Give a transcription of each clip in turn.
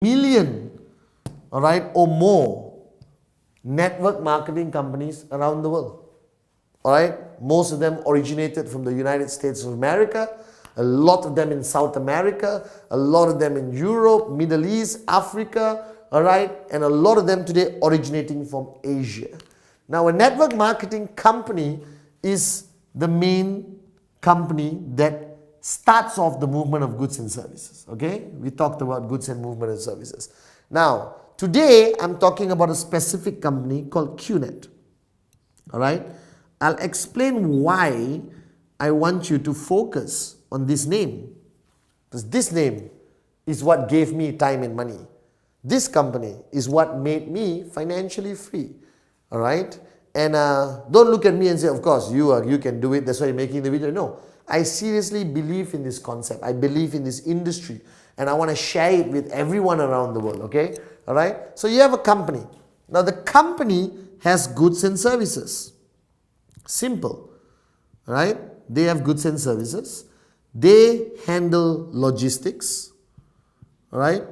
million, all right, or more network marketing companies around the world. All right, most of them originated from the United States of America, a lot of them in South America, a lot of them in Europe, Middle East, Africa, all right, and a lot of them today originating from Asia. Now, a network marketing company is the main company that starts off the movement of goods and services. Okay, we talked about goods and movement and services. Now, today I'm talking about a specific company called QNet. All right, I'll explain why I want you to focus on this name, because this name is what gave me time and money. This company is what made me financially free. All right, and don't look at me and say, of course you can do it, that's why you're making the video. No, I seriously believe in this concept. I believe in this industry, and I want to share it with everyone around the world. Okay, all right. So you have a company. Now the company has goods and services. Simple, right? They have goods and services. They handle logistics, right?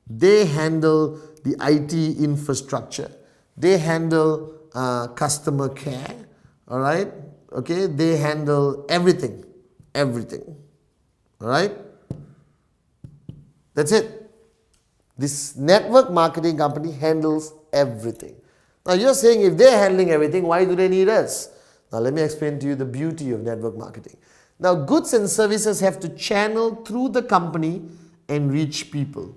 They handle the IT infrastructure. They handle customer care, all right? Okay, they handle everything, all right? That's it. This network marketing company handles everything. Now you're saying if they're handling everything, why do they need us? Now let me explain to you the beauty of network marketing. Now goods and services have to channel through the company and reach people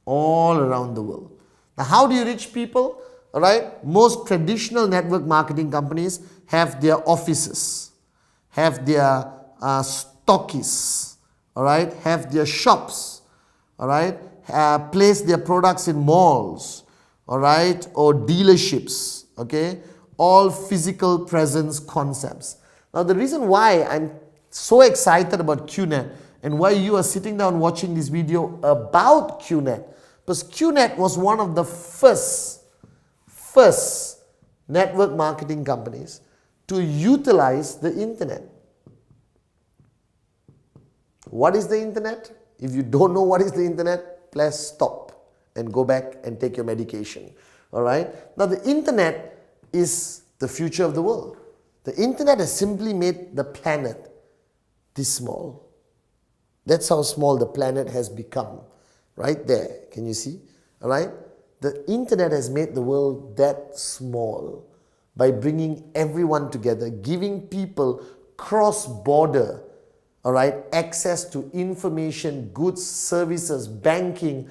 all around the world. Now how do you reach people? All right, most traditional network marketing companies have their offices, have their stockists, all right, have their shops, all right, place their products in malls, all right, or dealerships, okay, all physical presence concepts. Now the reason why I'm so excited about QNet and why you are sitting down watching this video about QNet, because QNet was one of the first network marketing companies to utilize the internet. What is the internet? If you don't know what is the internet, please stop and go back and take your medication. All right. Now the internet is the future of the world. The internet has simply made the planet this small. That's how small the planet has become. Right there. Can you see? All right. The internet has made the world that small by bringing everyone together, giving people cross-border, all right, access to information, goods, services, banking,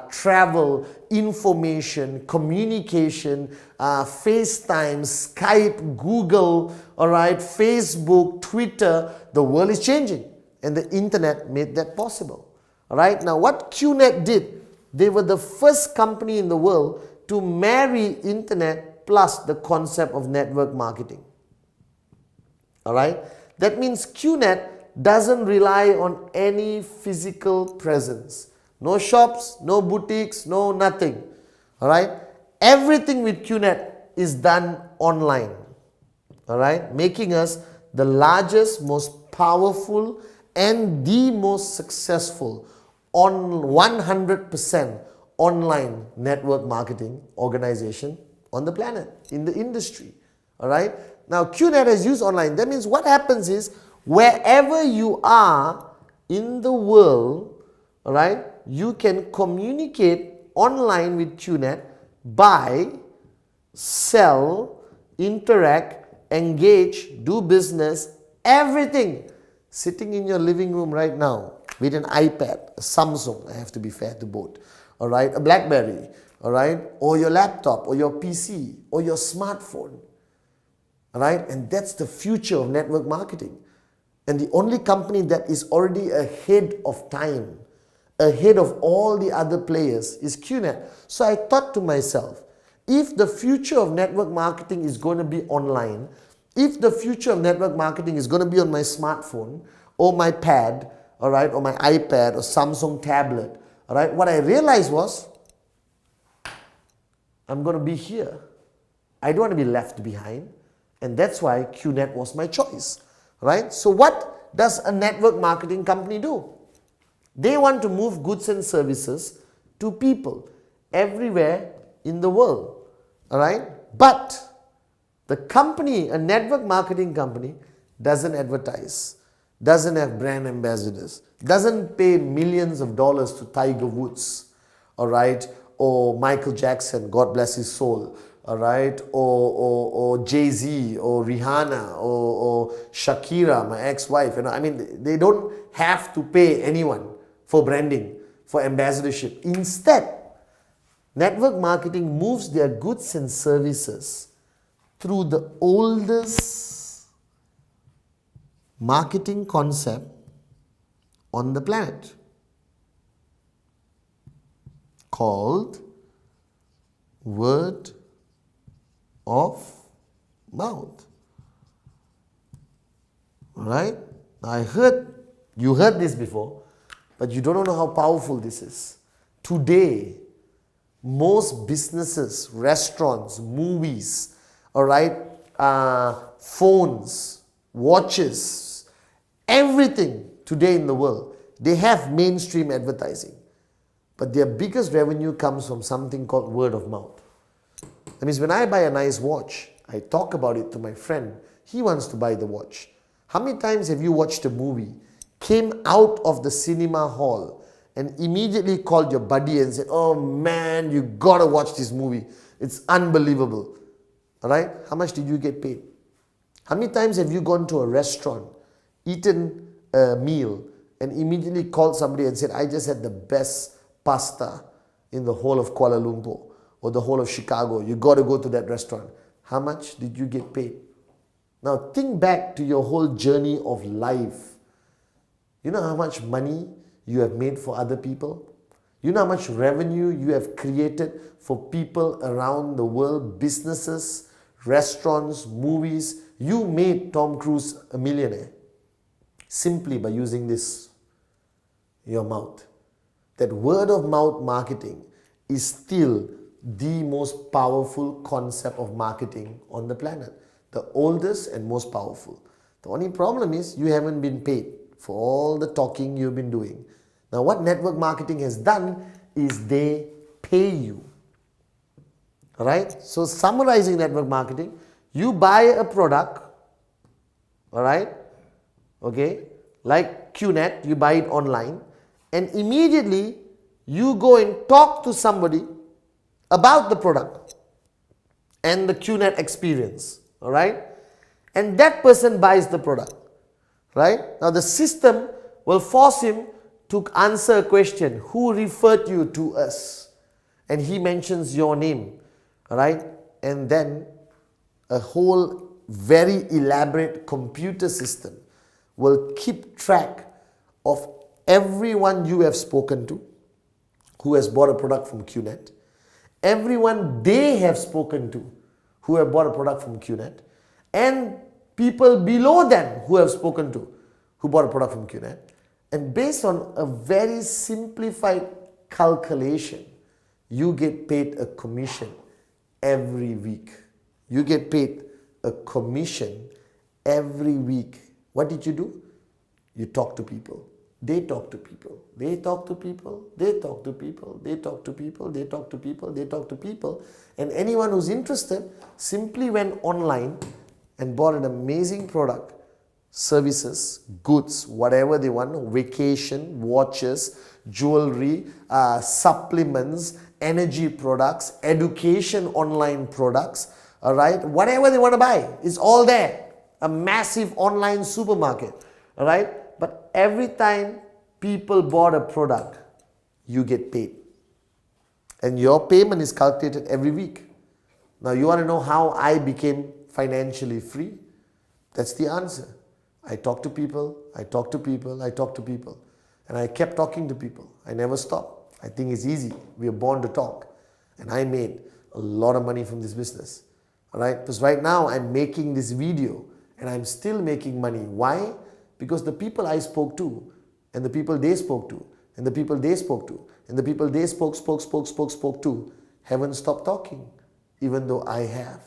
travel, information, communication, FaceTime, Skype, Google, all right, Facebook, Twitter. The world is changing, and the internet made that possible. All right. Now, what QNet did, they were the first company in the world to marry internet plus the concept of network marketing. All right. That means QNet doesn't rely on any physical presence. No shops, no boutiques, no nothing. All right. Everything with QNet is done online. All right. Making us the largest, most powerful, and the most successful on 100% online network marketing organization on the planet, in the industry. All right. Now QNet has used online. That means what happens is wherever you are in the world, all right, you can communicate online with QNet, buy, sell, interact, engage, do business, everything sitting in your living room right now with an iPad, a Samsung, I have to be fair to both, all right, a BlackBerry, all right, or your laptop, or your PC, or your smartphone, all right, and that's the future of network marketing. And the only company that is already ahead of time, ahead of all the other players, is QNet. So I thought to myself, if the future of network marketing is going to be online, if the future of network marketing is going to be on my smartphone, or my pad, all right, or my iPad, or Samsung tablet, all right, what I realized was, I'm going to be here. I don't want to be left behind. And that's why QNet was my choice. Right? So what does a network marketing company do? They want to move goods and services to people everywhere in the world. All right? But the company, a network marketing company, doesn't advertise, doesn't have brand ambassadors, doesn't pay millions of dollars to Tiger Woods, all right, or Michael Jackson, God bless his soul, all right, or Jay-Z, or Rihanna, or Shakira, my ex-wife. I mean, they don't have to pay anyone for branding, for ambassadorship. Instead, network marketing moves their goods and services through the oldest marketing concept on the planet, called word of mouth. Alright? You heard this before, but you don't know how powerful this is. Today, most businesses, restaurants, movies, alright, phones, watches, everything today in the world, they have mainstream advertising. But their biggest revenue comes from something called word of mouth. That means when I buy a nice watch, I talk about it to my friend. He wants to buy the watch. How many times have you watched a movie, came out of the cinema hall, and immediately called your buddy and said, "Oh man, you gotta watch this movie. It's unbelievable." Alright? How much did you get paid? How many times have you gone to a restaurant, eaten a meal, and immediately called somebody and said, "I just had the best pasta in the whole of Kuala Lumpur or the whole of Chicago. You got to go to that restaurant." How much did you get paid? Now think back to your whole journey of life. You know how much money you have made for other people? You know how much revenue you have created for people around the world, businesses, restaurants, movies. You made Tom Cruise a millionaire simply by using this, your mouth. That word of mouth marketing is still the most powerful concept of marketing on the planet. The oldest and most powerful. The only problem is you haven't been paid for all the talking you've been doing. Now what network marketing has done is they pay you. Alright? So summarizing network marketing, you buy a product, alright, okay, like QNet, you buy it online, and immediately you go and talk to somebody about the product and the QNet experience, alright, and that person buys the product, right? Now the system will force him to answer a question, who referred you to us? And he mentions your name, alright, and then a whole very elaborate computer system will keep track of everyone you have spoken to who has bought a product from QNet, everyone they have spoken to who have bought a product from QNet, and people below them who have spoken to who bought a product from QNet. And based on a very simplified calculation, you get paid a commission every week. You get paid a commission every week. What did you do? You talk to people. They talk to people. They talk to people. They talk to people. They talk to people. They talk to people. They talk to people. And anyone who's interested simply went online and bought an amazing product, services, goods, whatever they want, vacation, watches, jewelry, supplements, energy products, education online products, all right, whatever they want to buy, it's all there. A massive online supermarket, all right. But every time people bought a product, you get paid. And your payment is calculated every week. Now you want to know how I became financially free? That's the answer. I talk to people, I talk to people, I talk to people. And I kept talking to people. I never stopped. I think it's easy. We are born to talk. And I made a lot of money from this business. Alright? Because right now I'm making this video and I'm still making money. Why? Because the people I spoke to, and the people they spoke to, and the people they spoke to, and the people they spoke to, haven't stopped talking, even though I have.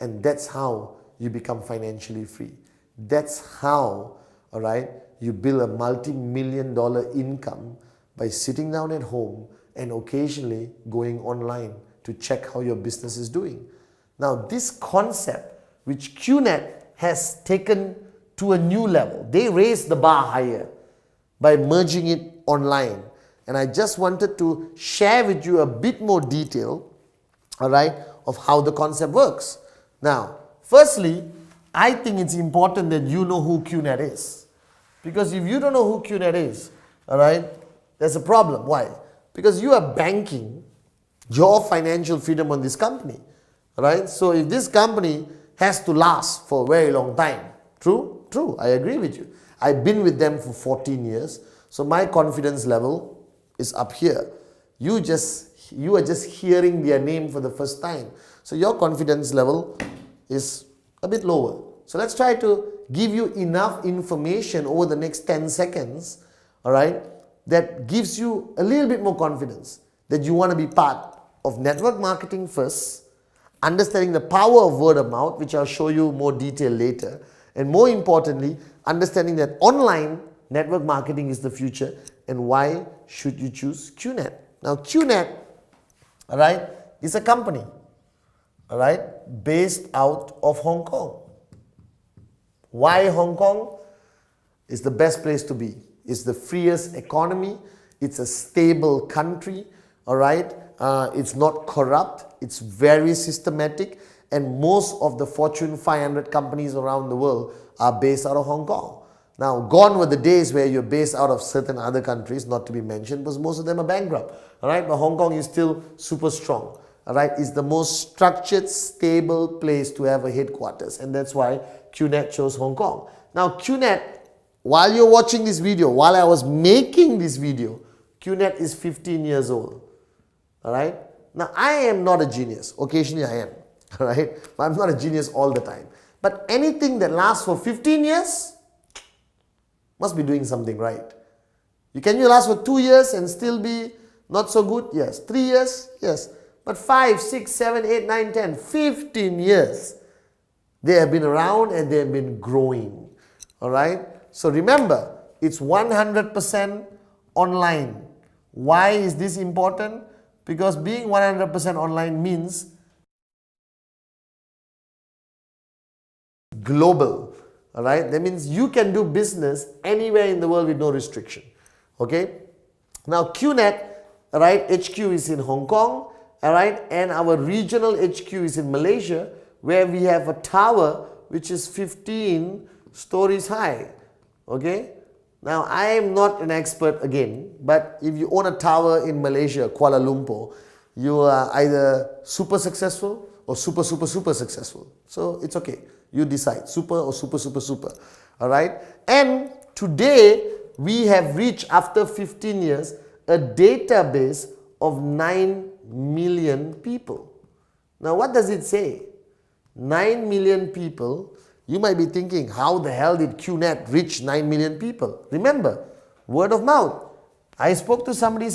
And that's how you become financially free. That's how, alright, you build a multi-million-dollar income by sitting down at home and occasionally going online to check how your business is doing. Now, this concept which QNet has taken to a new level, they raised the bar higher by merging it online. And I just wanted to share with you a bit more detail, all right, of how the concept works. Now, firstly, I think it's important that you know who QNet is. Because if you don't know who QNet is, all right, there's a problem. Why? Because you are banking your financial freedom on this company, all right? So if this company has to last for a very long time, true? True, I agree with you. I've been with them for 14 years, so my confidence level is up here. You are just hearing their name for the first time. So your confidence level is a bit lower. So let's try to give you enough information over the next 10 seconds, all right, that gives you a little bit more confidence that you want to be part of network marketing first, understanding the power of word of mouth, which I'll show you more detail later, and more importantly, understanding that online network marketing is the future and why should you choose QNet. Now QNet, all right, is a company, all right, based out of Hong Kong. Why Hong Kong? Is the best place to be. It's the freest economy. It's a stable country, all right. It's not corrupt. It's very systematic, and most of the Fortune 500 companies around the world are based out of Hong Kong. Now, gone were the days where you're based out of certain other countries, not to be mentioned, because most of them are bankrupt, all right. But Hong Kong is still super strong, all right. It's the most structured, stable place to have a headquarters, and that's why QNet chose Hong Kong. Now, QNet, while you're watching this video, while I was making this video, QNet is 15 years old. All right. Now, I am not a genius. Occasionally I am. All right. But I'm not a genius all the time. But anything that lasts for 15 years must be doing something right. Can you last for 2 years and still be not so good? Yes. 3 years? Yes. But 5, 6, 7, 8, 9, 10, 15 years. They have been around and they have been growing. All right. So remember, it's 100% online. Why is this important? Because being 100% online means global, all right? That means you can do business anywhere in the world with no restriction, okay? Now QNet, all right, HQ is in Hong Kong, all right? And our regional HQ is in Malaysia, where we have a tower which is 15 stories high, okay? Now, I am not an expert again, but if you own a tower in Malaysia, Kuala Lumpur, you are either super successful or super successful. So, it's okay. You decide, super or super. All right? And today, we have reached, after 15 years, a database of 9 million people. Now, what does it say? 9 million people. You might be thinking, how the hell did QNet reach 9 million people? Remember, word of mouth. I spoke to somebody,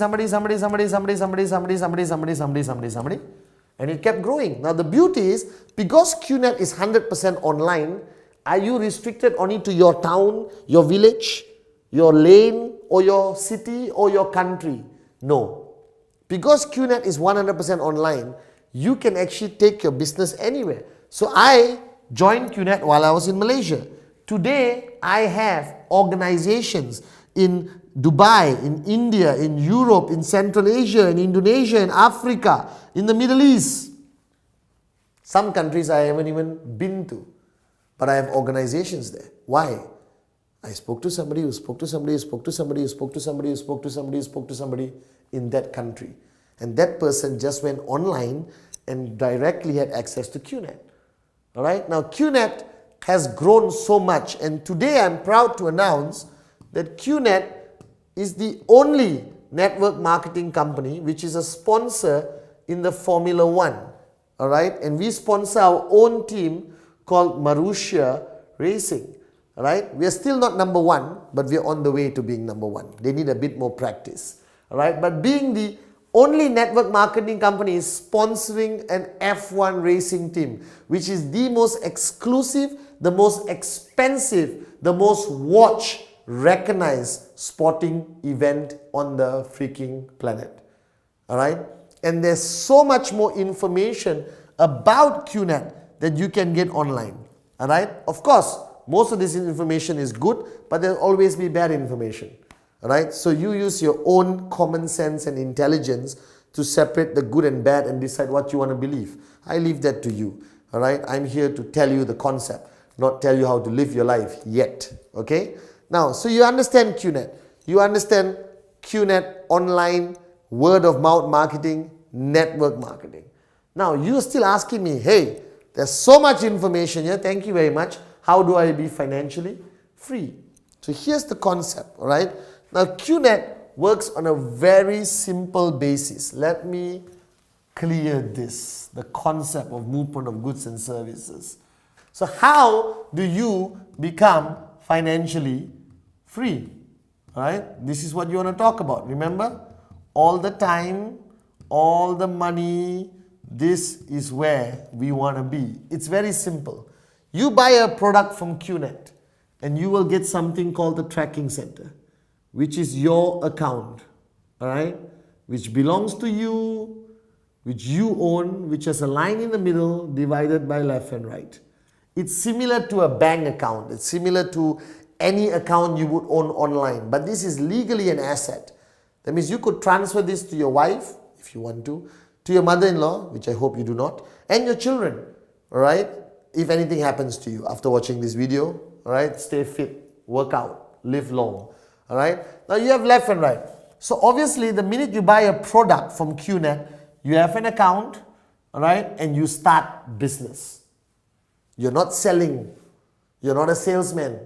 and it kept growing. Now the beauty is, because QNet is 100% online, are you restricted only to your town, your village, your lane, or your city, or your country? No. Because QNet is 100% online, you can actually take your business anywhere. So I joined QNet while I was in Malaysia. Today, I have organizations in Dubai, in India, in Europe, in Central Asia, in Indonesia, in Africa, in the Middle East. Some countries I haven't even been to, but I have organizations there. Why? I spoke to somebody who spoke to somebody who spoke to somebody who spoke to somebody who spoke to somebody who spoke to somebody in that country. And that person just went online and directly had access to QNet. All right. Now QNet has grown so much, and today I'm proud to announce that QNet is the only network marketing company which is a sponsor in the Formula One. All right. And we sponsor our own team called Marussia Racing. All right. We are still not number one, but we are on the way to being number one. They need a bit more practice. All right. But being the only network marketing company is sponsoring an F1 racing team, which is the most exclusive, the most expensive, the most watched, recognized sporting event on the freaking planet. Alright? And there's so much more information about QNet that you can get online. Alright? Of course, most of this information is good, but there'll always be bad information. Alright? So you use your own common sense and intelligence to separate the good and bad and decide what you want to believe. I leave that to you. Alright? I'm here to tell you the concept, not tell you how to live your life yet. Okay? Now, so you understand QNet. You understand QNet online, word of mouth marketing, network marketing. Now, you're still asking me, hey, there's so much information here. Thank you very much. How do I be financially free? So here's the concept, all right? Now, QNet works on a very simple basis. Let me clear this, the concept of movement of goods and services. So how do you become financially free? All right? This is what you want to talk about. Remember? All the time, all the money, this is where we want to be. It's very simple. You buy a product from QNet and you will get something called the tracking center, which is your account, all right? Which belongs to you, which you own, which has a line in the middle divided by left and right. It's similar to a bank account. It's similar to any account you would own online, but this is legally an asset. That means you could transfer this to your wife, if you want to your mother-in-law, which I hope you do not, and your children, all right? If anything happens to you after watching this video, all right? Stay fit, work out, live long, all right? Now you have left and right. So obviously, the minute you buy a product from QNet, you have an account, all right? And you start business. You're not selling. You're not a salesman,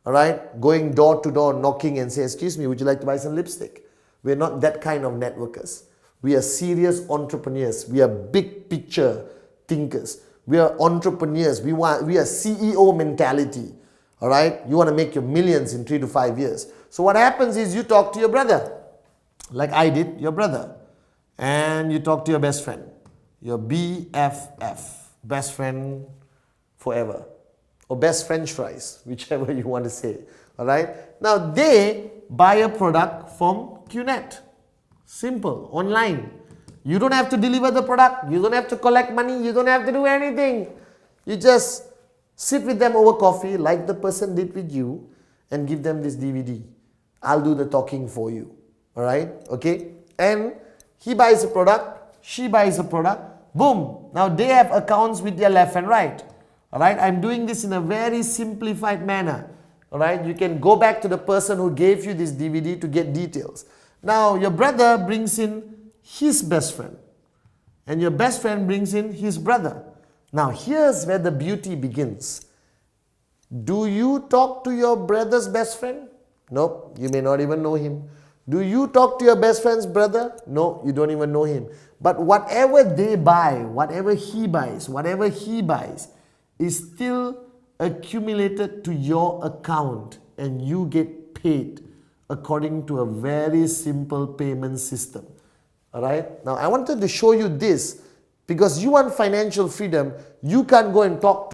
all right? Going door to door, knocking and say, excuse me, would you like to buy some lipstick? We're not that kind of networkers. We are serious entrepreneurs. We are big picture thinkers. We are entrepreneurs. We are CEO mentality. All right? You want to make your millions in 3 to 5 years. So what happens is you talk to your brother, like I did, your brother. And you talk to your best friend, your BFF, best friend forever. Or best French fries, whichever you want to say. All right? Now they buy a product from QNet. Simple, online. You don't have to deliver the product. You don't have to collect money. You don't have to do anything. You just sit with them over coffee like the person did with you and give them this DVD. I'll do the talking for you. Alright? Okay? And he buys a product. She buys a product. Boom. Now they have accounts with their left and right. Alright? I'm doing this in a very simplified manner. Alright? You can go back to the person who gave you this DVD to get details. Now, your brother brings in his best friend, and your best friend brings in his brother. Now, here's where the beauty begins. Do you talk to your brother's best friend? No, you may not even know him. Do you talk to your best friend's brother? No, you don't even know him. But whatever they buy, whatever he buys is still accumulated to your account, and you get paid according to a very simple payment system. Alright? Now I wanted to show you this because you want financial freedom. You can't go and talk